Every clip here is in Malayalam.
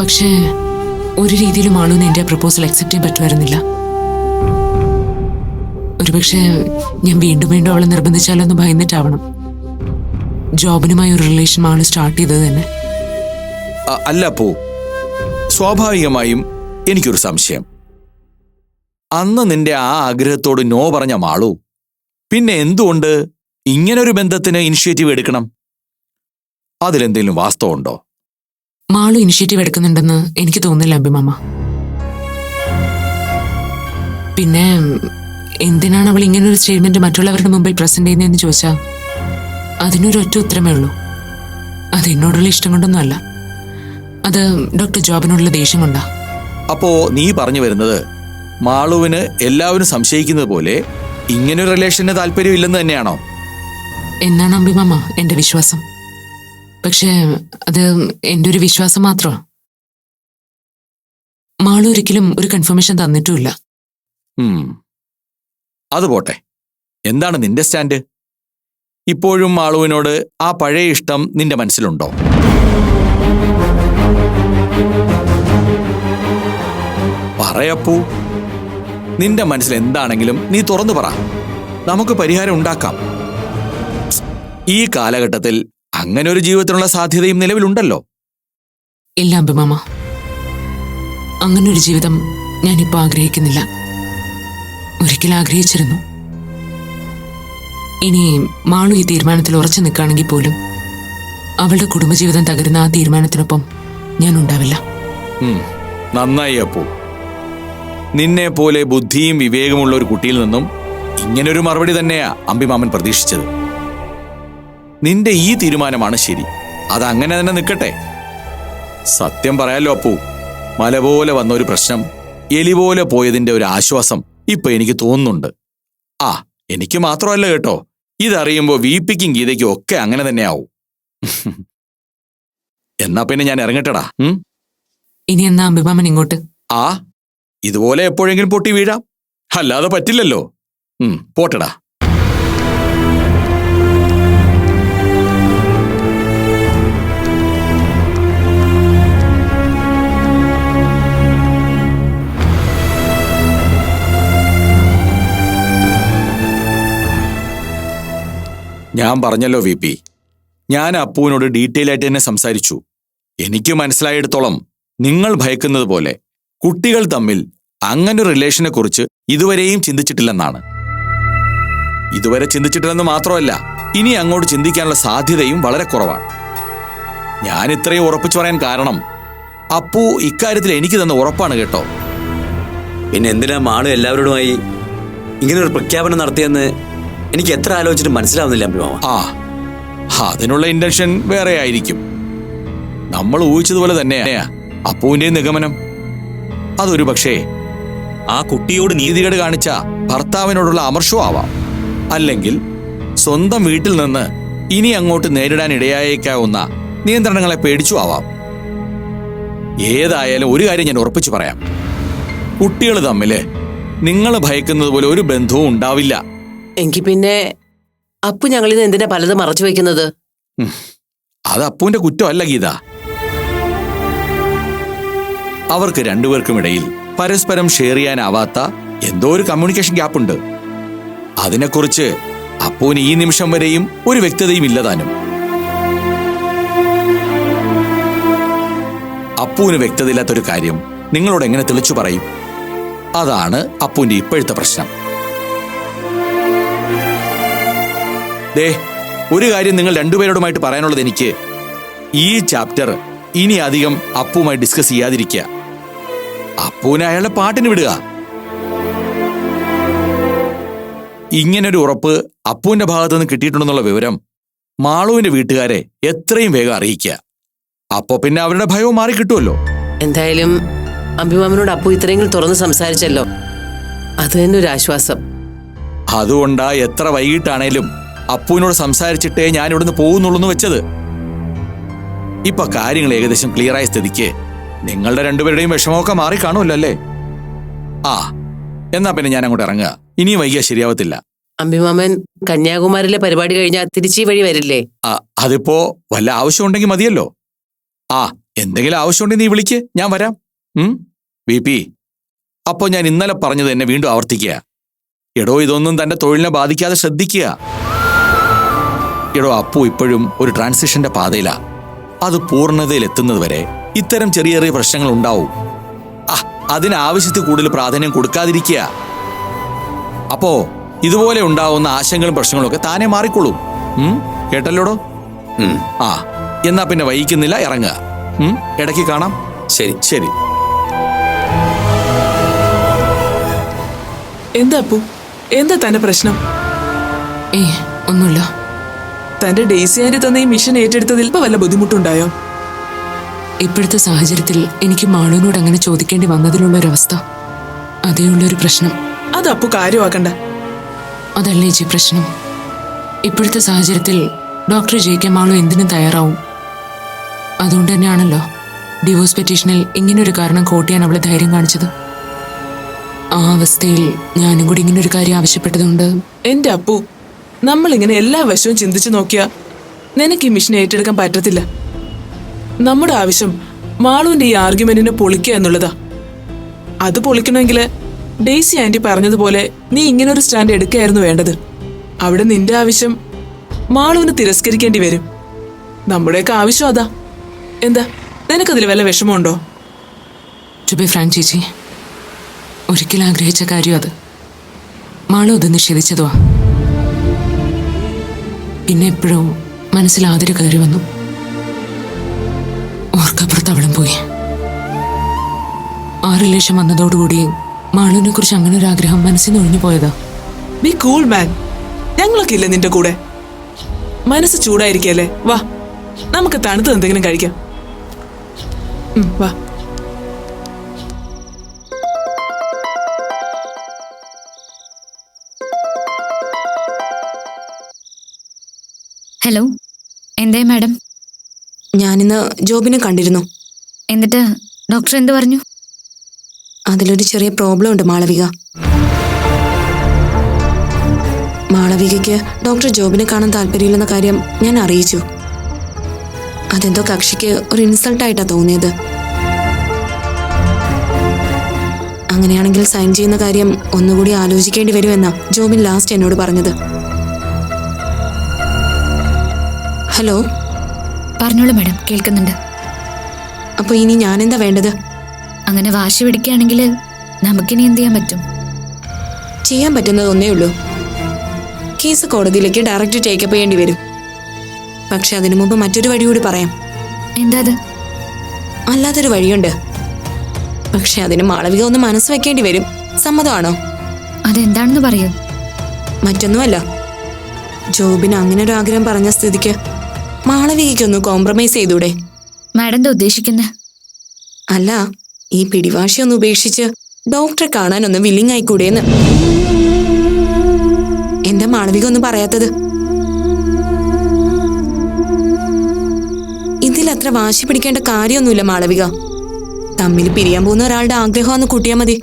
പക്ഷേ ഒരു രീതിയിലും മാളുവിന് എന്റെ പ്രപ്പോസൽ അക്സെപ്റ്റ് ചെയ്യാൻ പറ്റുമായിരുന്നില്ല. ഒരുപക്ഷെ ഞാൻ വീണ്ടും വീണ്ടും അവളെ നിർബന്ധിച്ചാലൊന്ന് ഭയന്നിട്ടാവണം ജോബിനുമായി ഒരു റിലേഷൻ മാള് സ്റ്റാർട്ട് ചെയ്തത് തന്നെ. അല്ല പോ, സ്വാഭാവികമായും എനിക്കൊരു സംശയം. അന്ന് നിന്റെ ആ ആഗ്രഹത്തോട് നോ പറഞ്ഞ മാളു പിന്നെ എന്തുകൊണ്ട് ഇങ്ങനൊരു ബന്ധത്തിന് ഇനിഷ്യേറ്റീവ് എടുക്കണം? അതിലെന്തെങ്കിലും വാസ്തവമുണ്ടോ? മാളു ഇനിഷ്യേറ്റീവ് എടുക്കുന്നുണ്ടെന്ന് എനിക്ക് തോന്നുന്നില്ല അമ്പിമാമ. പിന്നെ എന്തിനാണ് അവൾ ഇങ്ങനൊരു സ്റ്റേറ്റ്മെന്റ് മറ്റുള്ളവരുടെ മുമ്പിൽ പ്രസന്റ് ചെയ്യുന്നതെന്ന് ചോദിച്ചാൽ അതിനൊരു ഒറ്റ ഉത്തരമേ ഉള്ളൂ. അത് എന്നോടുള്ള ഇഷ്ടം കൊണ്ടൊന്നും അല്ല, അത് ഡോക്ടർ ജോബിനോടുള്ള ദേഷ്യം കൊണ്ടാ. അപ്പോ നീ പറഞ്ഞു വരുന്നത് മാളുവിന് എല്ലാവരും സംശയിക്കുന്നത് പോലെ ഇങ്ങനൊരു റിലേഷന് താല്പര്യമില്ലെന്ന് തന്നെയാണോ? എന്നാണ് അമ്പിമാമ എന്റെ വിശ്വാസം. പക്ഷേ അത് എന്റെ ഒരു വിശ്വാസം മാത്രമാണ്. മാളു ഒരിക്കലും ഒരു കൺഫർമേഷൻ തന്നിട്ടുമില്ല. അത് പോട്ടെ, എന്താണ് നിന്റെ സ്റ്റാൻഡ്? ഇപ്പോഴും മാളുവിനോട് ആ പഴയ ഇഷ്ടം നിന്റെ മനസ്സിലുണ്ടോ? പറയപ്പൂ, നിന്റെ മനസ്സിൽ എന്താണെങ്കിലും നീ തുറന്നു പറ, നമുക്ക് പരിഹാരം ഉണ്ടാക്കാം. ഈ കാലഘട്ടത്തിൽ അങ്ങനെ ഒരു ജീവിതത്തിനുള്ള സാധ്യതയും നിലവിലുണ്ടല്ലോ. ഇല്ല അമ്പിമാമ, അങ്ങനൊരു ജീവിതം ഞാനിപ്പോ ആഗ്രഹിക്കുന്നില്ല. ഒരിക്കൽ ആഗ്രഹിച്ചിരുന്നു. ഇനി മാളു ഈ തീരുമാനത്തിൽ ഉറച്ചു നിൽക്കുകയാണെങ്കിൽ പോലും അവളുടെ കുടുംബജീവിതം തകരുന്ന ആ തീരുമാനത്തിനൊപ്പം ഞാൻ ഉണ്ടാവില്ല. നന്നായി അപ്പു. നിന്നെ പോലെ ബുദ്ധിയും വിവേകമുള്ള ഒരു കുട്ടിയിൽ നിന്നും ഇങ്ങനൊരു മറുപടി തന്നെയാ അമ്പിമാമൻ പ്രതീക്ഷിച്ചത്. നിന്റെ ഈ തീരുമാനമാണ് ശരി, അതങ്ങനെ തന്നെ നിൽക്കട്ടെ. സത്യം പറയാലോ അപ്പു, മല പോലെ വന്ന ഒരു പ്രശ്നം എലി പോലെ പോയതിന്റെ ഒരു ആശ്വാസം ഇപ്പൊ എനിക്ക് തോന്നുന്നുണ്ട്. എനിക്ക് മാത്രമല്ല കേട്ടോ, ഇതറിയുമ്പോ വീപ്പിക്കും ഗീതയ്ക്കും ഒക്കെ അങ്ങനെ തന്നെയാവും. എന്നാ പിന്നെ ഞാൻ ഇറങ്ങട്ടെടാ. ഇനി എന്നാ അമ്പിമാമൻ ഇങ്ങോട്ട്? ഇതുപോലെ എപ്പോഴെങ്കിലും പൊട്ടി വീഴാം, അല്ലാതെ പറ്റില്ലല്ലോ. പോട്ടെടാ. ഞാൻ പറഞ്ഞല്ലോ വി പി, ഞാൻ അപ്പുവിനോട് ഡീറ്റെയിൽ ആയിട്ട് തന്നെ സംസാരിച്ചു. എനിക്ക് മനസ്സിലായിടത്തോളം നിങ്ങൾ ഭയക്കുന്നത് പോലെ കുട്ടികൾ തമ്മിൽ അങ്ങനെ റിലേഷനെ കുറിച്ച് ഇതുവരെയും ചിന്തിച്ചിട്ടില്ലെന്നാണ്. ഇതുവരെ ചിന്തിച്ചിട്ടില്ലെന്ന് മാത്രമല്ല, ഇനി അങ്ങോട്ട് ചിന്തിക്കാനുള്ള സാധ്യതയും വളരെ കുറവാണ്. ഞാൻ ഇത്രയും ഉറപ്പിച്ചു പറയാൻ കാരണം അപ്പു ഇക്കാര്യത്തിൽ എനിക്ക് തന്ന ഉറപ്പാണ് കേട്ടോ. പിന്നെ എന്തിനാ മാളു എല്ലാവരോടുമായി ഇങ്ങനൊരു പ്രഖ്യാപനം നടത്തിയെന്ന് എനിക്ക് എത്ര ആലോചിച്ചിട്ട് മനസ്സിലാവുന്നില്ല അമ്പിമാമ. അതിനുള്ള ഇന്റൻഷൻ വേറെ ആയിരിക്കും. നമ്മൾ ഊഹിച്ചതുപോലെ തന്നെയാ അപ്പുവിന്റെ നിഗമനം. അതൊരു പക്ഷേ ആ കുട്ടിയോട് നീതികേട് കാണിച്ച ഭർത്താവിനോടുള്ള അമർഷവും ആവാം, അല്ലെങ്കിൽ സ്വന്തം വീട്ടിൽ നിന്ന് ഇനി അങ്ങോട്ട് നേരിടാൻ ഇടയായേക്കാവുന്ന നിയന്ത്രണങ്ങളെ പേടിച്ചു ആവാം. ഏതായാലും ഒരു കാര്യം ഞാൻ ഉറപ്പിച്ചു പറയാം, കുട്ടികൾ തമ്മില് നിങ്ങൾ ഭയക്കുന്നത് പോലെ ഒരു ബന്ധവും ഉണ്ടാവില്ല. എങ്കിൽ പിന്നെ അപ്പു ഞങ്ങളിന്ന് എന്തിനാ പലതും മറച്ചു വെക്കുന്നത്? അത് അപ്പുവിന്റെ കുറ്റമല്ല ഗീത. അവർക്ക് രണ്ടുപേർക്കുമിടയിൽ പരസ്പരം ഷെയർ ചെയ്യാനാവാത്ത എന്തോ ഒരു കമ്മ്യൂണിക്കേഷൻ ഗ്യാപ്പ് ഉണ്ട്. അതിനെക്കുറിച്ച് അപ്പുവിന് ഈ നിമിഷം വരെയും ഒരു വ്യക്തതയും ഇല്ലതാനും. അപ്പുവിന് വ്യക്തതയില്ലാത്തൊരു കാര്യം നിങ്ങളോട് എങ്ങനെ തെളിച്ചു പറയും? അതാണ് അപ്പുവിന്റെ ഇപ്പോഴത്തെ പ്രശ്നം. ഒരു കാര്യം നിങ്ങൾ രണ്ടുപേരോടുമായിട്ട് പറയാനുള്ളത് എനിക്ക്, ഈ ചാപ്റ്റർ ഇനി അധികം അപ്പുവുമായി ഡിസ്കസ് ചെയ്യാതിരിക്കുക. അപ്പുവിനെ അയാളുടെ പാട്ടിന് വിടുക. ഇങ്ങനൊരു ഉറപ്പ് അപ്പുവിന്റെ ഭാഗത്തു നിന്ന് കിട്ടിയിട്ടുണ്ടെന്നുള്ള വിവരം മാളുവിന്റെ വീട്ടുകാരെ എത്രയും വേഗം അറിയിക്കുക. അപ്പോ പിന്നെ അവരുടെ ഭയവും മാറി കിട്ടുമല്ലോ. എന്തായാലും അമ്പിമാമനോട് അപ്പു ഇത്രയെങ്കിലും തുറന്ന് സംസാരിച്ചല്ലോ, അത് തന്നെ ഒരു ആശ്വാസം. അതുകൊണ്ടാ എത്ര വൈകിട്ടാണേലും അപ്പുവിനോട് സംസാരിച്ചിട്ടേ ഞാൻ ഇവിടുന്ന് പോകുന്നുള്ളൂ വെച്ചത്. ഇപ്പൊ കാര്യങ്ങൾ ഏകദേശം ക്ലിയറായ സ്ഥിതിക്ക് നിങ്ങളുടെ രണ്ടുപേരുടെയും വിഷമമൊക്കെ മാറി കാണുമല്ലോ അല്ലേ? എന്നാ പിന്നെ ഞാൻ അങ്ങോട്ട് ഇറങ്ങുക. ഇനിയും വൈകിയാ ശരിയാവത്തില്ല. അമ്പിമാമൻ കന്യാകുമാരിയിലെ പരിപാടി കഴിഞ്ഞാൽ തിരിച്ചീ വഴി വരില്ലേ? അതിപ്പോ വല്ല ആവശ്യമുണ്ടെങ്കിൽ മതിയല്ലോ. എന്തെങ്കിലും ആവശ്യമുണ്ടെങ്കിൽ നീ വിളിക്ക്, ഞാൻ വരാം. BP, അപ്പോ ഞാൻ ഇന്നലെ പറഞ്ഞത് എന്നെ വീണ്ടും ആവർത്തിക്കുക. എടോ, ഇതൊന്നും തന്റെ തൊഴിലിനെ ബാധിക്കാതെ ശ്രദ്ധിക്കുക. എടോ, അപ്പു ഇപ്പോഴും ഒരു ട്രാൻസിഷന്റെ പാതയിലാ. അത് പൂർണ്ണതയിൽ എത്തുന്നത് വരെ ഇത്തരം ചെറിയ ചെറിയ പ്രശ്നങ്ങൾ ഉണ്ടാവും. അതിന് ആവശ്യത്തിൽ കൂടുതൽ പ്രാധാന്യം കൊടുക്കാതിരിക്കുക. അപ്പോ ഇതുപോലെ ഉണ്ടാവുന്ന ആശങ്കകളും പ്രശ്നങ്ങളും ഒക്കെ താനെ മാറിക്കോളും. കേട്ടല്ലോടോ? എന്നാ പിന്നെ വൈകിക്കുന്നില്ല, ഇറങ്ങുക. ഇടയ്ക്ക് കാണാം. ശരി ശരി. എന്താ അപ്പു, എന്താ തന്റെ പ്രശ്നം? ഒന്നുമില്ല. തന്റെ ഡെയ്സി ആന്റി തന്ന ഈ മിഷൻ ഏറ്റെടുത്തതിൽ ഇപ്പൊ വല്ല ബുദ്ധിമുട്ടുണ്ടായോ? ഇപ്പോഴത്തെ സാഹചര്യത്തിൽ എനിക്ക് മാളുവിനോട് അങ്ങനെ ചോദിക്കേണ്ടി വന്നതിലുള്ളൊരവസ്ഥ, അതേ ഉള്ളൊരു പ്രശ്നം. അത് അപ്പു കാര്യമാക്കണ്ട. അതല്ലേ ചേച്ചി പ്രശ്നം. ഇപ്പോഴത്തെ സാഹചര്യത്തിൽ ഡോക്ടർ ജയിക്കാൻ മാളു എന്തിനും തയ്യാറാവും. അതുകൊണ്ട് തന്നെയാണല്ലോ ഡിവോഴ്സ് പെറ്റീഷനിൽ ഇങ്ങനൊരു കാരണം കോട്ട് ചെയ്യാൻ അവളെ ധൈര്യം കാണിച്ചത്. ആ അവസ്ഥയിൽ ഞാനും കൂടി ഇങ്ങനൊരു കാര്യം ആവശ്യപ്പെട്ടതുകൊണ്ട്. എന്റെ അപ്പു, നമ്മളിങ്ങനെ എല്ലാ വശവും ചിന്തിച്ചു നോക്കിയാ നിനക്ക് ഈ മിഷൻ ഏറ്റെടുക്കാൻ പറ്റത്തില്ല. നമ്മുടെ ആവശ്യം മാളുവിന്റെ ഈ ആർഗ്യുമെന്റിനെ പൊളിക്കുക എന്നുള്ളതാ. അത് പൊളിക്കണമെങ്കിൽ ഡെയ്സി ആന്റി പറഞ്ഞതുപോലെ നീ ഇങ്ങനൊരു സ്റ്റാൻഡ് എടുക്കുകയായിരുന്നു വേണ്ടത്. അവിടെ നിന്റെ ആവശ്യം മാളുവിന് തിരസ്കരിക്കേണ്ടി വരും. നമ്മുടെയൊക്കെ ആവശ്യം അതാ. എന്താ, നിനക്കതിൽ വല്ല വിഷമമുണ്ടോ? ടു ബി ഫ്രാങ്ക് ചേച്ചി, ഒരിക്കലും ആഗ്രഹിച്ച കാര്യം അത്. മാളു അത് നിഷേധിച്ചതുവാ. പിന്നെ എപ്പോഴും മനസ്സിൽ ആദര കയറി വന്നു. ഓർക്കപ്പുറത്ത് അവളും പോയി. ആ റിലേഷൻ വന്നതോടുകൂടി മാളുവിനെ കുറിച്ച് അങ്ങനെ ഒരു ആഗ്രഹം മനസ്സിൽ നിന്ന് ഒഴിഞ്ഞു പോയതാ. B cool man. ഞങ്ങളൊക്കെ ഇല്ലേ നിന്റെ കൂടെ? മനസ്സ് ചൂടായിരിക്കല്ലേ, വാ നമുക്ക് തണുത്ത് എന്തെങ്കിലും കഴിക്കാം. വാ. ഹലോ, എന്തേ മാഡം? ഞാനിന്ന് ജോബിനെ കണ്ടിരുന്നു. എന്നിട്ട് ഡോക്ടർ എന്ത് പറഞ്ഞു? അതിലൊരു ചെറിയ പ്രോബ്ലം ഉണ്ട് മാളവിക. മാളവികയ്ക്ക് ഡോക്ടർ ജോബിനെ കാണാൻ താല്പര്യമില്ലെന്ന കാര്യം ഞാൻ അറിയിച്ചു. അതെന്തോ കക്ഷിക്ക് ഒരു ഇൻസൾട്ടായിട്ടാ തോന്നിയത്. അങ്ങനെയാണെങ്കിൽ സൈൻ ചെയ്യുന്ന കാര്യം ഒന്നുകൂടി ആലോചിക്കേണ്ടി വരുമെന്നാ ജോബിൻ ലാസ്റ്റ് എന്നോട് പറഞ്ഞത്. ഹലോ. പറഞ്ഞോളൂ മാഡം, കേൾക്കുന്നുണ്ട്. അപ്പൊ ഇനി ഞാനെന്താ വേണ്ടത്? അങ്ങനെ വാശി പിടിക്കുകയാണെങ്കിൽ നമുക്കിനി എന്ത് ചെയ്യാൻ പറ്റും? ചെയ്യാൻ പറ്റുന്നത് ഒന്നേ ഉള്ളൂ. കേസ് കോടതിയിലേക്ക് ഡയറക്റ്റ് ടേക്കപ്പ് ചെയ്യേണ്ടി വരും. പക്ഷെ അതിനു മുമ്പ് മറ്റൊരു വഴി കൂടി പറയാം. എന്താ അത്? അല്ലാത്തൊരു വഴിയുണ്ട്. പക്ഷെ അതിന് മാളവിക ഒന്ന് മനസ്സ് വെക്കേണ്ടി വരും. സമ്മതമാണോ? അതെന്താണെന്ന് പറയൂ. മറ്റൊന്നുമല്ല, ജോബിന് അങ്ങനെ ഒരു ആഗ്രഹം പറഞ്ഞ സ്ഥിതിക്ക് മാളവികയ്ക്കൊന്ന് കോംപ്രമൈസ് ചെയ്തൂടെ? മാഡം എന്താ ഉദ്ദേശിക്കുന്നത്? അല്ല, ഈ പിടിവാശിയൊന്ന് ഉപേക്ഷിച്ച് ഡോക്ടറെ കാണാനൊന്ന് വില്ലിങ് ആയിക്കൂടെന്ന്. എന്താ മാളവിക ഒന്നും പറയാത്തത്? ഇതിലത്ര വാശി പിടിക്കേണ്ട കാര്യമൊന്നുമില്ല മാളവിക. തമ്മിൽ പിരിയാൻ പോകുന്ന ഒരാളുടെ ആഗ്രഹം ഒന്ന് കൂട്ടിയാൽ മതി.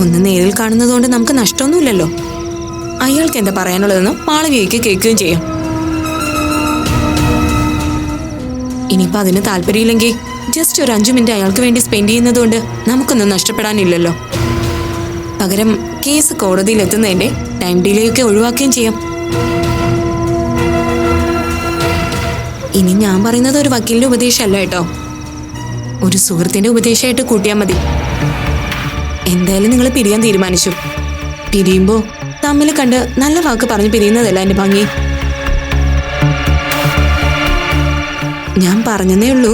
ഒന്ന് നേരിൽ കാണുന്നതുകൊണ്ട് നമുക്ക് നഷ്ടമൊന്നുമില്ലല്ലോ. അയാൾക്ക് എന്താ പറയാനുള്ളതെന്ന് മാളവികയ്ക്ക് കേൾക്കുകയും ചെയ്യാം. ഇനിയിപ്പോ അതിന് താല്പര്യമില്ലെങ്കിൽ ജസ്റ്റ് ഒരു 5 മിനിറ്റ് അയാൾക്ക് വേണ്ടി സ്പെൻഡ് ചെയ്യുന്നത് കൊണ്ട് നമുക്കൊന്നും നഷ്ടപ്പെടാനില്ലല്ലോ. പകരം കേസ് കോടതിയിൽ എത്തുന്നതിന്റെ ടൈം ഡിലേയൊക്കെ ഒഴിവാക്കുകയും ചെയ്യാം. ഇനി ഞാൻ പറയുന്നത് ഒരു വക്കീലിന്റെ ഉപദേശമല്ല കേട്ടോ, ഒരു സുഹൃത്തിന്റെ ഉപദേശമായിട്ട് കൂട്ടിയാൽ മതി. എന്തായാലും നിങ്ങൾ പിരിയാൻ തീരുമാനിച്ചു. പിരിയുമ്പോ തമ്മിൽ കണ്ട് നല്ല വാക്ക് പറഞ്ഞ് പിരിയുന്നതല്ല എന്റെ ഭംഗി. ഞാൻ പറഞ്ഞതേ ഉള്ളൂ.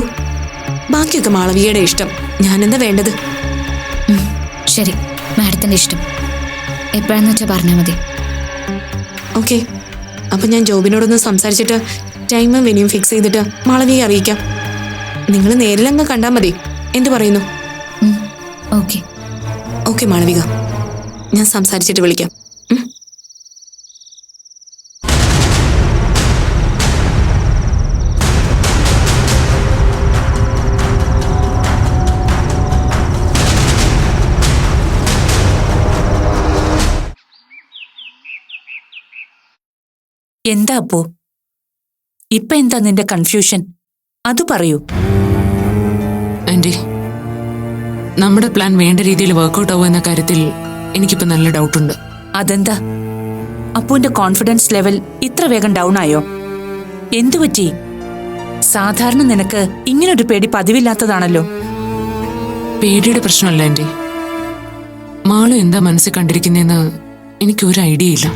ബാക്കിയൊക്കെ മാളവികയുടെ ഇഷ്ടം. ഞാനെന്താ വേണ്ടത്? ശരി, മാഡത്തിന്റെ ഇഷ്ടം. എപ്പോഴാന്ന് വെച്ചാൽ പറഞ്ഞാൽ മതി. ഓക്കെ, അപ്പൊ ഞാൻ ജോബിനോടൊന്ന് സംസാരിച്ചിട്ട് ടൈമും വെന്യൂം ഫിക്സ് ചെയ്തിട്ട് മാളവിയെ അറിയിക്കാം. നിങ്ങൾ നേരിലങ്ങ് കണ്ടാൽ മതി. എന്ത് പറയുന്നു? ഓക്കെ. ഓക്കെ മാളവിക, ഞാൻ സംസാരിച്ചിട്ട് വിളിക്കാം. എന്താ അപ്പോ? ഇപ്പൊ എന്താ നിന്റെ കൺഫ്യൂഷൻ? അത് പറയൂ. ആന്റി, നമ്മുടെ പ്ലാൻ വേണ്ട രീതിയിൽ വർക്കൗട്ട് ആവുക എന്ന കാര്യത്തിൽ എനിക്കിപ്പോ നല്ല ഡൗട്ടുണ്ട്. അതെന്താ? അപ്പുവിന്റെ കോൺഫിഡൻസ് ലെവൽ ഇത്ര വേഗം ഡൗൺ ആയോ? എന്തുപറ്റി? സാധാരണ നിനക്ക് ഇങ്ങനൊരു പേടി പതിവില്ലാത്തതാണല്ലോ. പേടിയുടെ പ്രശ്നമല്ല ആന്റി. മാളു എന്താ മനസ്സിൽ കണ്ടിരിക്കുന്നതെന്ന് എനിക്കൊരു ഐഡിയ ഇല്ല.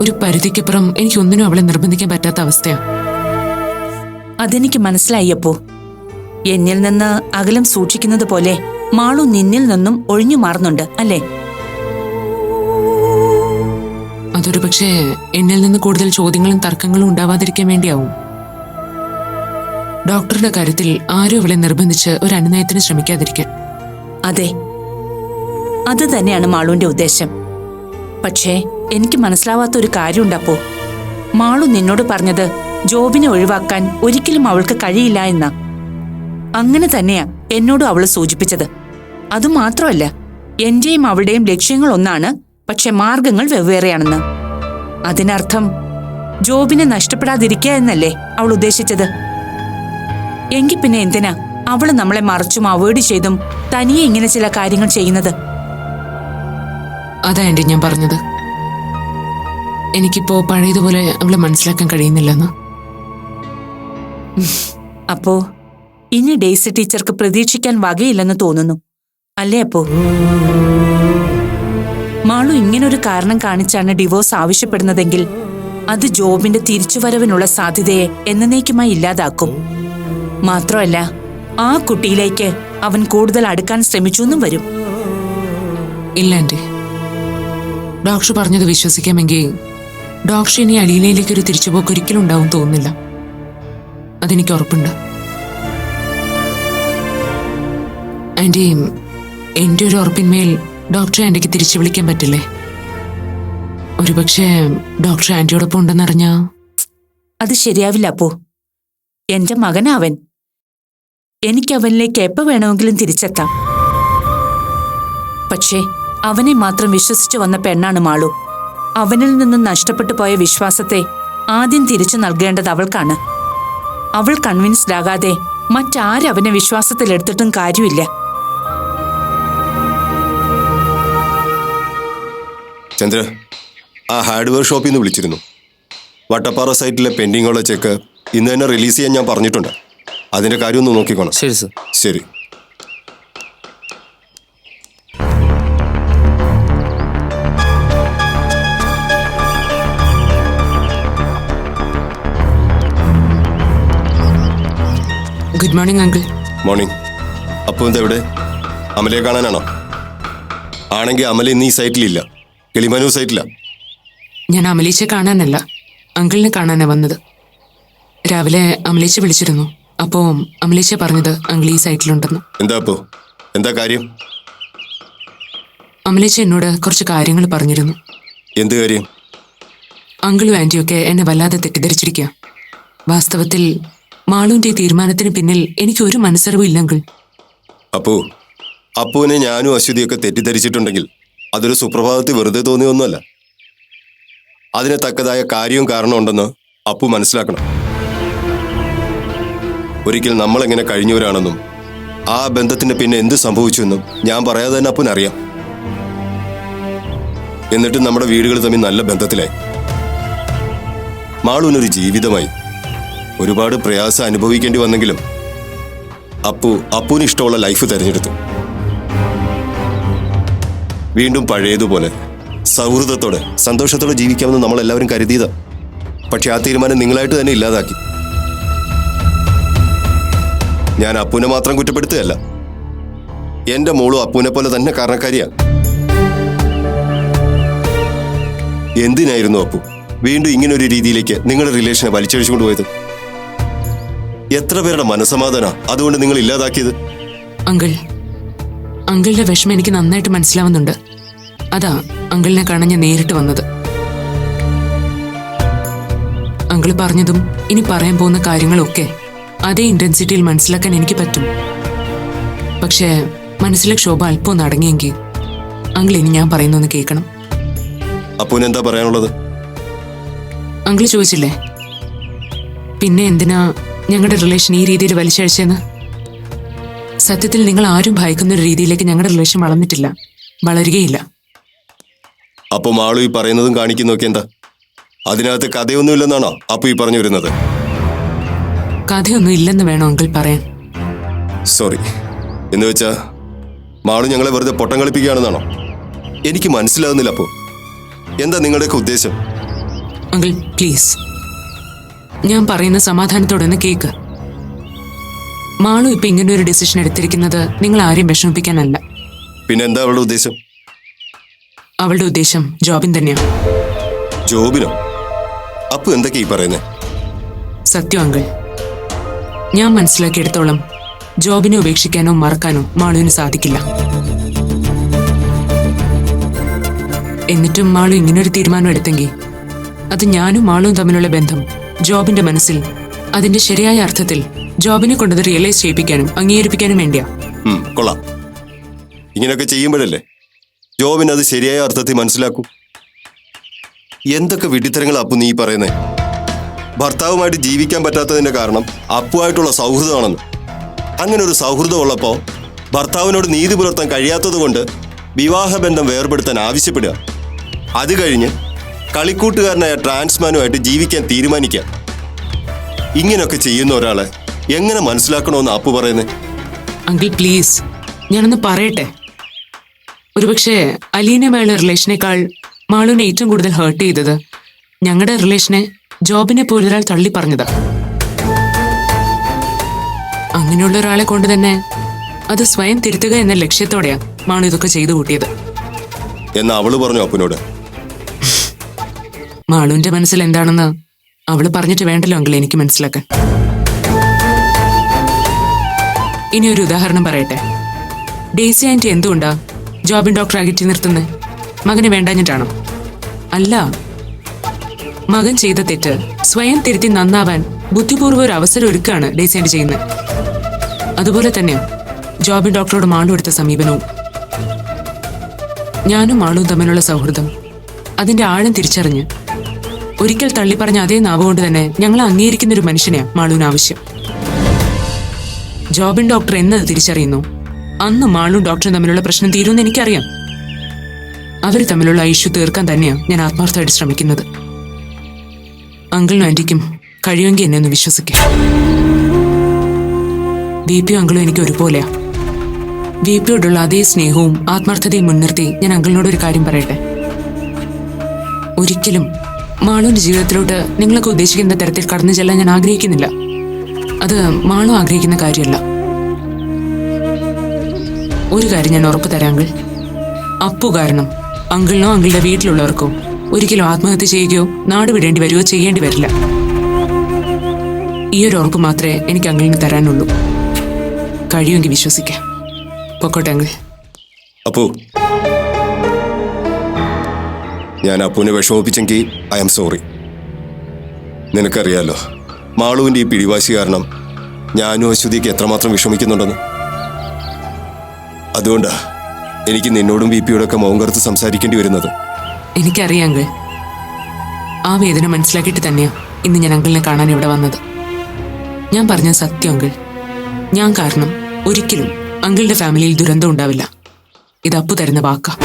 ഒരു പരിധിക്കപ്പുറം എനിക്കൊന്നിനും അവളെ നിർബന്ധിക്കാൻ പറ്റാത്ത അവസ്ഥയാണ്. അതെനിക്ക് മനസ്സിലായപ്പോ. എന്നിൽ നിന്ന് അകലം സൂക്ഷിക്കുന്നത് പോലെ മാളു നിന്നിൽ നിന്നും ഒഴിഞ്ഞു മാറുന്നുണ്ട് അല്ലേ? അതൊരു പക്ഷേ എന്നിൽ നിന്ന് കൂടുതൽ ചോദ്യങ്ങളും തർക്കങ്ങളും ഉണ്ടാവാതിരിക്കാൻ വേണ്ടിയാവും. ഡോക്ടറുടെ കാര്യത്തിൽ ആരും അവളെ നിർബന്ധിച്ച് ഒരു അനുനയത്തിന് ശ്രമിക്കാതിരിക്കാൻ. അതെ, അത് തന്നെയാണ് മാളുവിന്റെ ഉദ്ദേശം. പക്ഷേ എനിക്ക് മനസ്സിലാവാത്ത ഒരു കാര്യമുണ്ടപ്പോ. മാളു നിന്നോട് പറഞ്ഞത് ജോബിനെ ഒഴിവാക്കാൻ ഒരിക്കലും അവൾക്ക് കഴിയില്ല എന്നാ. അങ്ങനെ തന്നെയാ എന്നോടും അവള് സൂചിപ്പിച്ചത്. അതുമാത്രമല്ല, എന്റെയും അവളുടെയും ലക്ഷ്യങ്ങൾ ഒന്നാണ്, പക്ഷെ മാർഗങ്ങൾ വെവ്വേറെയാണെന്ന്. അതിനർത്ഥം ജോബിനെ നഷ്ടപ്പെടാതിരിക്കുക എന്നല്ലേ അവൾ ഉദ്ദേശിച്ചത്? എങ്കിൽ പിന്നെ എന്തിനാ അവള് നമ്മളെ മറച്ചും അവോയ്ഡ് ചെയ്തും തനിയെ ഇങ്ങനെ ചില കാര്യങ്ങൾ ചെയ്യുന്നത്? അതാ ആന്റി ഞാൻ പറഞ്ഞത്. എനിക്കിപ്പോ പഴയതുപോലെ അവളെ മനസ്സിലാക്കാൻ കഴിയുന്നില്ലെന്ന്. അപ്പോ ഇനി ഡെയ്സി ടീച്ചർക്ക് പ്രതീക്ഷിക്കാൻ വകയില്ലെന്ന് തോന്നുന്നു അല്ലേ? അപ്പോ മാളു ഇങ്ങനൊരു കാരണം കാണിച്ചാണ് ഡിവോഴ്സ് ആവശ്യപ്പെടുന്നതെങ്കിൽ അത് ജോബിന്റെ തിരിച്ചുവരവിനുള്ള സാധ്യതയെ എന്നേക്കുമായി ഇല്ലാതാക്കും. മാത്രമല്ല, ആ കുട്ടിയിലേക്ക് അവൻ കൂടുതൽ അടുക്കാൻ ശ്രമിച്ചു എന്നും വരും. ഇല്ല ആന്റി, ഡോക്ടർ പറഞ്ഞത് വിശ്വസിക്കാമെങ്കിൽ ഡോക്ടർ ഇനി അലീനയിലേക്ക് ഒരു തിരിച്ചുപോക്ക് ഒരിക്കലും ഉണ്ടാവും തോന്നുന്നില്ല. അതെനിക്ക് ഉറപ്പുണ്ട്. ആന്റി, എന്റെ ഒരു ഉറപ്പിന്മേൽ ഡോക്ടറെ ആന്റിക്ക് തിരിച്ചു വിളിക്കാൻ പറ്റില്ലേ? ഒരുപക്ഷെ ഡോക്ടർ ആന്റിയോടൊപ്പം ഉണ്ടെന്നറിഞ്ഞാ അത് ശരിയാവില്ല അപ്പോ. എന്റെ മകനാവൻ. എനിക്കവനിലേക്ക് എപ്പോ വേണമെങ്കിലും തിരിച്ചെത്താം. പക്ഷേ അവനെ മാത്രം വിശ്വസിച്ചു വന്ന പെണ്ണാണ് മാളു. അവനിൽ നിന്നും നഷ്ടപ്പെട്ടു പോയ വിശ്വാസത്തെ ആദ്യം തിരിച്ചു നൽകേണ്ടത് അവൾക്കാണ്. അവൾ കൺവിൻസ്ഡ് ആകാതെ മറ്റാരവനെ വിശ്വാസത്തിലെടുത്തിട്ടും കാര്യമില്ല. ചന്ദ്ര, ആ ഹാർഡ്വെയർ ഷോപ്പിൽ നിന്ന് വിളിച്ചിരുന്നു. വട്ടപ്പാറ സൈറ്റിലെ പെൻഡിങ്ങുള്ള ചെക്ക് ഇന്ന് തന്നെ റിലീസ് ചെയ്യാൻ ഞാൻ പറഞ്ഞിട്ടുണ്ട്. അതിന്റെ കാര്യം ഒന്ന് നോക്കിക്കോണം. ശരി സർ. ശരി. Good morning uncle. മോർണിംഗ്. അപ്പോൾ എന്താ ഇവിടെ? അമലയെ കാണാനാണോ? ആണെങ്കിൽ അമല ഇന്ന് ഈ സൈറ്റിലില്ല, കിളിമാനൂർ സൈറ്റില്ല. ഞാൻ അമലീച്ചയെ കാണാനല്ല, അങ്കിളിനെ കാണാനാ വന്നത്. രാവിലെ അമലീച്ച വിളിച്ചിരുന്നു. അപ്പോൾ അമലീച്ച പറഞ്ഞത് അങ്കിൾ ഈ സൈറ്റിലുണ്ടെന്ന്. എന്താ അപ്പോ? എന്താ കാര്യം? അമലീച്ച എന്നോട് കുറച്ച് കാര്യങ്ങൾ പറഞ്ഞിരുന്നു. എന്ത് കാര്യം? അങ്കിളും ആന്റിയൊക്കെ എന്നെ വല്ലാതെ തെറ്റിദ്ധരിച്ചിരിക്കുക. വാസ്തവത്തിൽ മാളുവിന്റെ ഈ തീരുമാനത്തിന് പിന്നിൽ എനിക്ക് ഒരു മനസ്സറിവും ഇല്ലെങ്കിൽ. അപ്പുവിനെ ഞാനും അശ്വതിയൊക്കെ തെറ്റിദ്ധരിച്ചിട്ടുണ്ടെങ്കിൽ അതൊരു സുപ്രഭാതത്തിൽ വെറുതെ തോന്നിയൊന്നുമല്ല. അതിന് തക്കതായ കാര്യവും കാരണവും ഉണ്ടെന്ന് അപ്പു മനസ്സിലാക്കണം. ഒരിക്കൽ നമ്മളെങ്ങനെ കഴിഞ്ഞവരാണെന്നും ആ ബന്ധത്തിന്റെ പിന്നെ എന്ത് സംഭവിച്ചുവെന്നും ഞാൻ പറയാതെ തന്നെ അപ്പുനറിയാം. എന്നിട്ടും നമ്മുടെ വീടുകൾ തമ്മിൽ നല്ല ബന്ധത്തിലായി. മാളുവിനൊരു ജീവിതമായി. ഒരുപാട് പ്രയാസം അനുഭവിക്കേണ്ടി വന്നെങ്കിലും അപ്പുവിന് ഇഷ്ടമുള്ള ലൈഫ് തിരഞ്ഞെടുത്തു. വീണ്ടും പഴയതുപോലെ സൗഹൃദത്തോടെ സന്തോഷത്തോടെ ജീവിക്കാമെന്ന് നമ്മളെല്ലാവരും കരുതിയതാ. പക്ഷെ ആ തീരുമാനം നിങ്ങളായിട്ട് തന്നെ ഇല്ലാതാക്കി. ഞാൻ അപ്പുവിനെ മാത്രം കുറ്റപ്പെടുത്തുകയല്ല, എന്റെ മോളും അപ്പുവിനെ പോലെ തന്നെ കാരണക്കാരിയാണ്. എന്തിനായിരുന്നു അപ്പു വീണ്ടും ഇങ്ങനൊരു രീതിയിലേക്ക് നിങ്ങളുടെ റിലേഷനെ വലിച്ചഴിച്ചുകൊണ്ട് പോയത്? എത്ര പേരുടെ മനസ്സമാധാനം അതുകൊണ്ട് നിങ്ങൾ ഇല്ലാതാക്കിയത്? അങ്കിളുടെ വിഷമം എനിക്ക് നന്നായിട്ട് മനസ്സിലാവുന്നുണ്ട്. അതാ അങ്കിളിനെ കാണാൻ ഞാൻ നേരിട്ട് വന്നത്. അങ്കിൾ പറഞ്ഞതും ഇനി പറയാൻ പോകുന്ന കാര്യങ്ങളൊക്കെ അതേ ഇന്റൻസിറ്റിയിൽ മനസ്സിലാക്കാൻ എനിക്ക് പറ്റും. പക്ഷേ മനസ്സിലെ ക്ഷോഭ അല്പം ഒന്ന് അടങ്ങിയെങ്കിൽ അങ്കിൾ ഇനി ഞാൻ പറയുന്നൊന്ന് കേൾക്കണം. അപ്പുവിന് എന്താ പറയാനുള്ളത്? അങ്കിൾ ചോദിച്ചില്ലേ പിന്നെ എന്തിനാ ഞങ്ങളുടെ റിലേഷൻ ഈ രീതിയിൽ വലിച്ചഴിച്ചെന്ന്? സത്യത്തിൽ നിങ്ങൾ ആരും ഭയക്കുന്ന ഒരു രീതിയിലേക്ക് ഞങ്ങളുടെ റിലേഷൻ വളർന്നിട്ടില്ല, വളരുകയില്ല. അപ്പൊ മാളു ഈ പറയുന്നതും കാണിക്കുന്നതൊക്കെ എന്താ? അതിനകത്ത് കഥയൊന്നുമില്ലെന്നാണോ അപ്പു ഈ പറഞ്ഞു വരുന്നത്? കഥയൊന്നും ഇല്ലെന്ന് വേണോ അങ്കിൾ പറയാൻ? സോറി, എന്ന് വെച്ചാ മാളു ഞങ്ങളെ വെറുതെ പൊട്ടം കളിപ്പിക്കുകയാണെന്നാണോ? എനിക്ക് മനസ്സിലാകുന്നില്ല. അപ്പോ എന്താ നിങ്ങളുടെയൊക്കെ ഉദ്ദേശം? അങ്കിൾ പ്ലീസ്, ഞാൻ പറയുന്ന സമാധാനത്തോടെ ഒന്ന് കേക്ക്. മാളു ഇപ്പൊ ഇങ്ങനെ ഒരു ഡിസിഷൻ എടുത്തിരിക്കുന്നത് നിങ്ങൾ ആരെയും വിഷമിപ്പിക്കാനല്ല. പിന്നെ എന്താ അവളുടെ ഉദ്ദേശം? അവളുടെ ഉദ്ദേശം ജോബിൻ തന്നെയാണ്. ജോബിനോ? അപ്പു എന്തൊക്കെയാ ഈ പറയുന്നേ? സത്യം അങ്കിൾ, ഞാൻ മനസ്സിലാക്കിയെടുത്തോളം ജോബിനെ ഉപേക്ഷിക്കാനോ മറക്കാനോ മാളുവിന് സാധിക്കില്ല. എന്നിട്ടും മാളു ഇങ്ങനൊരു തീരുമാനം എടുത്തെങ്കിൽ അത് ഞാനും മാളുവും തമ്മിലുള്ള ബന്ധം ജോബിന്റെ മനസ്സിൽ അതിന്റെ ശരിയായ അർത്ഥത്തിൽ ജോബിനെ കൊണ്ടത് റിയലൈസ് ചെയ്യിപ്പിക്കാനും അംഗീകരിപ്പിക്കാനും വേണ്ടിയാ. കൊള്ളാം. ഇങ്ങനെയൊക്കെ ചെയ്യുമ്പോഴല്ലേ ജോബിന് അത് ശരിയായ അർത്ഥത്തിൽ മനസ്സിലാക്കൂ. എന്തൊക്കെ വിഡിത്തരങ്ങളാ അപ്പു നീ പറയുന്നേ? ഭർത്താവുമായിട്ട് ജീവിക്കാൻ പറ്റാത്തതിന്റെ കാരണം അപ്പുവായിട്ടുള്ള സൗഹൃദമാണെന്ന്. അങ്ങനെ ഒരു സൗഹൃദം ഉള്ളപ്പോൾ ഭർത്താവിനോട് നീതി പുലർത്താൻ കഴിയാത്തത് കൊണ്ട് വിവാഹബന്ധം വേർപെടുത്താൻ ആവശ്യപ്പെടുക. അത് കഴിഞ്ഞ് കളിക്കൂട്ടുകാരനായ ട്രാൻസ്മാനുമായിട്ട് ജീവിക്കാൻ തീരുമാനിക്കുക. ഇങ്ങനെയൊക്കെ ചെയ്യുന്ന ഒരാളെ എങ്ങനെ മനസ്സിലാക്കണമെന്ന് അപ്പു പറയുന്നേ? അങ്കിൾ പ്ലീസ്, ഞാനൊന്ന് പറയട്ടെ. ഒരുപക്ഷെ അലീനയുമായുള്ള റിലേഷനേക്കാൾ മാളുവിനെ ഏറ്റവും കൂടുതൽ ഹേർട്ട് ചെയ്തത് ഞങ്ങളുടെ റിലേഷനെ ജോബിനെ പോലൊരാൾ തള്ളി പറഞ്ഞതാ. അങ്ങനെയുള്ള ഒരാളെ കൊണ്ട് തന്നെ അത് സ്വയം തിരുത്തുക എന്ന ലക്ഷ്യത്തോടെയാ മാളു ഇതൊക്കെ ചെയ്തു കൂട്ടിയത് എന്ന് അവള് പറഞ്ഞു അപ്പനോട്. മാളുവിന്റെ മനസ്സിൽ എന്താണെന്ന് അവള് പറഞ്ഞിട്ട് വേണ്ടല്ലോ അങ്കിൾ എനിക്ക് മനസ്സിലാക്കാൻ. ഇനി ഒരു ഉദാഹരണം പറയട്ടെ. ഡേസി ആന്റി എന്തുകൊണ്ടാ ജോബിൻ ഡോക്ടർ അകറ്റി നിർത്തുന്നത്? മകനെ വേണ്ടാഞ്ഞിട്ടാണോ? അല്ല, മകൻ ചെയ്ത തെറ്റ് സ്വയം തിരുത്തി നന്നാവാൻ ബുദ്ധിപൂർവ്വം ഒരു അവസരം ഒരുക്കുകയാണ് ഡേസി ആന്റി ചെയ്യുന്നത്. അതുപോലെ തന്നെയാ ജോബിൻ ഡോക്ടറോട് മാളു എടുത്ത സമീപനവും. ഞാനും മാളുവും തമ്മിലുള്ള സൗഹൃദം അതിന്റെ ആഴം തിരിച്ചറിഞ്ഞ് ഒരിക്കൽ തള്ളിപ്പറഞ്ഞ അതേ നാവ് കൊണ്ട് തന്നെ ഞങ്ങൾ അംഗീകരിക്കുന്ന ഒരു മനുഷ്യനെയാ മാളുവിന് ആവശ്യം. ജോബിൻ ഡോക്ടർ എന്നത് തിരിച്ചറിയുന്നു അന്ന് മാളും ഡോക്ടറും തമ്മിലുള്ള പ്രശ്നം തീരുമെന്ന് എനിക്കറിയാം. അവർ തമ്മിലുള്ള ഇഷ്യൂ തീർക്കാൻ തന്നെയാ ഞാൻ ആത്മാർത്ഥമായിട്ട് ശ്രമിക്കുന്നത്. അങ്കിളിനും ആന്റിക്കും കഴിയുമെങ്കിൽ എന്നെ ഒന്ന് വിശ്വസിക്കാം. വിപിയും അങ്കിളും എനിക്ക് ഒരുപോലെയാ. വിപിയോടുള്ള അതേ സ്നേഹവും ആത്മാർത്ഥതയും മുൻനിർത്തി ഞാൻ അങ്കിളിനോട് ഒരു കാര്യം പറയട്ടെ. ഒരിക്കലും മാളുവിന്റെ ജീവിതത്തിലോട്ട് നിങ്ങളൊക്കെ ഉദ്ദേശിക്കുന്ന തരത്തിൽ കടന്നു ചെല്ലാൻ ഞാൻ ആഗ്രഹിക്കുന്നില്ല. അത് മാളു ആഗ്രഹിക്കുന്ന കാര്യമല്ല. ഒരു കാര്യം ഞാൻ ഉറപ്പ് തരാം അങ്കിൾ, അപ്പു കാരണം അങ്കിളിനോ അങ്കിളുടെ വീട്ടിലുള്ളവർക്കോ ഒരിക്കലും ആത്മഹത്യ ചെയ്യുകയോ നാട് വിടേണ്ടി വരികയോ ചെയ്യേണ്ടി വരില്ല. ഈ ഒരു ഉറപ്പ് മാത്രമേ എനിക്ക് അങ്കിളിന് തരാനുള്ളൂ. കഴിയുമെങ്കിൽ വിശ്വസിക്കാം. പൊക്കോട്ടെ അങ്കിൾ. അപ്പു, ഞാൻ അപ്പുവിനെ വിഷമിപ്പിച്ചെങ്കിൽ ഐ ആം സോറി. നിനക്കറിയാലോ മാളുവിൻ്റെ ഈ പിടിവാശി കാരണം ഞാനും അശ്വതിക്ക് എത്രമാത്രം വിഷമിക്കുന്നുണ്ടെന്ന്. അതുകൊണ്ടാ എനിക്ക് നിന്നോടും വിപിയോടൊക്കെ മുഖം കറുത്ത് സംസാരിക്കേണ്ടി വരുന്നത്. എനിക്കറിയാം അങ്കിൾ. ആ വേദന മനസ്സിലാക്കിയിട്ട് തന്നെയാ ഇന്ന് ഞാൻ അങ്കിളിനെ കാണാൻ ഇവിടെ വന്നത്. ഞാൻ പറഞ്ഞ സത്യം അങ്കിൾ. ഞാൻ കാരണം ഒരിക്കലും അങ്കിളുടെ ഫാമിലിയിൽ ദുരന്തം ഉണ്ടാവില്ല. ഇത് അപ്പു തരുന്ന വാക്കാ.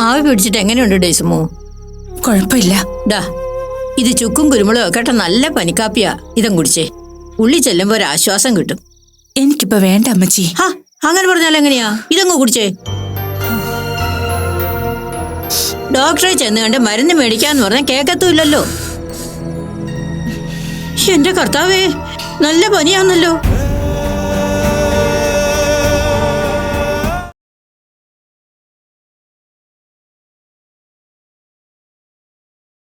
ആവി പിടിച്ചിട്ട് എങ്ങനെയുണ്ട് ഡേസുമോ? കുഴപ്പമില്ല. ഡാ, ഇത് ചുക്കും കുരുമുളകും കേട്ട നല്ല പനിക്കാപ്പിയാ. ഇതും കുടിച്ചേ. ഉള്ളി ചെല്ലുമ്പോ ഒരു ആശ്വാസം കിട്ടും. എനിക്കിപ്പോ വേണ്ട അമ്മച്ചി. ഹാ, അങ്ങനെ പറഞ്ഞാൽ എങ്ങനെയാ? ഇതങ്ങ് കുടിച്ചേ. ഡോക്ടറെ ചെന്ന് കണ്ട് മരുന്ന് മേടിക്കാന്ന് പറഞ്ഞാൽ കേക്കത്തുമില്ലല്ലോ. എന്റെ കർത്താവേ, നല്ല പനിയാന്നല്ലോ.